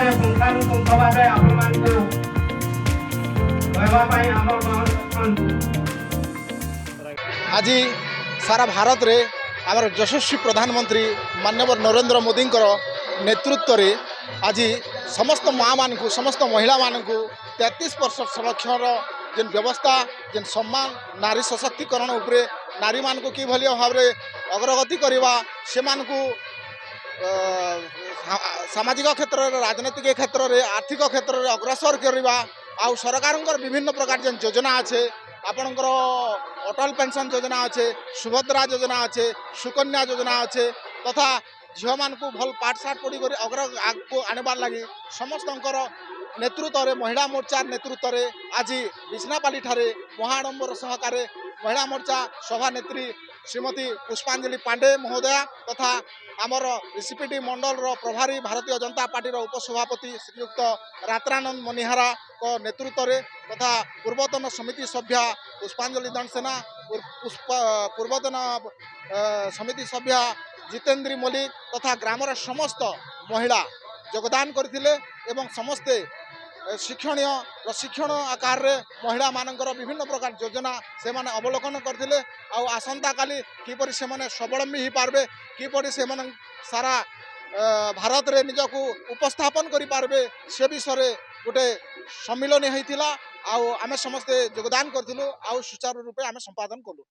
विषय पुंखानुपुंख भाव आपण आज सारा भारत रे आमर यशस्वी प्रधानमंत्री माननीय नरेंद्र मोदी नेतृत्व रे आज समस्त माँ मान समस्त महिला मान 33% संरक्षण जेन व्यवस्था जेन सम्मान नारी सशक्तिकरण उपरे नारी मान को कि भाव में अग्रगति करवा से सामाजिक क्षेत्र में राजनीतिक क्षेत्र में आर्थिक क्षेत्र में अग्रसर करवा आउ सरकार विभिन्न प्रकार जेन योजना अच्छे आपणकर अटल पेंशन योजना अच्छे सुभद्रा योजना अच्छे सुकन्या योजना अच्छे तथा झील मान को भल पाठ साठ पढ़ी कर अग्र आग को आनबार लगी समस्त नेतृत्व में महिला मोर्चा नेतृत्व में आज बिछनापाली ठारे महाडंबर सहकार महिला मोर्चा सभानेत्री श्रीमती पुष्पांजलि पांडे महोदया तथा आमर रिसीपीटी मंडल प्रभारी भारतीय जनता पार्टी उपसभापति श्रीयुक्त रात्रानंद मनिहारा को नेतृत्व में तथा पूर्वतन समिति सभ्या पुष्पांजलि दंडसेना पूर्वतन समिति सभ्या जितेन्द्री मल्लिक तथा ग्रामर समस्त महिला योगदान करथिले एवं समस्ते शिक्षणीय प्रशिक्षण आकार रे महिला मानकर विभिन्न प्रकार योजना से माने अवलोकन करथिले आउ आसंता काली किपरि से माने स्वावलंबी हो पारबे किपरि से माने सारा भारत रे निजको उपस्थापन करि पारबे से विषय गोटे सम्मिलन होइतिला आउ आमे समस्ते योगदान करथिलु आउ सुचारू रूपे आमे संपादन कलु।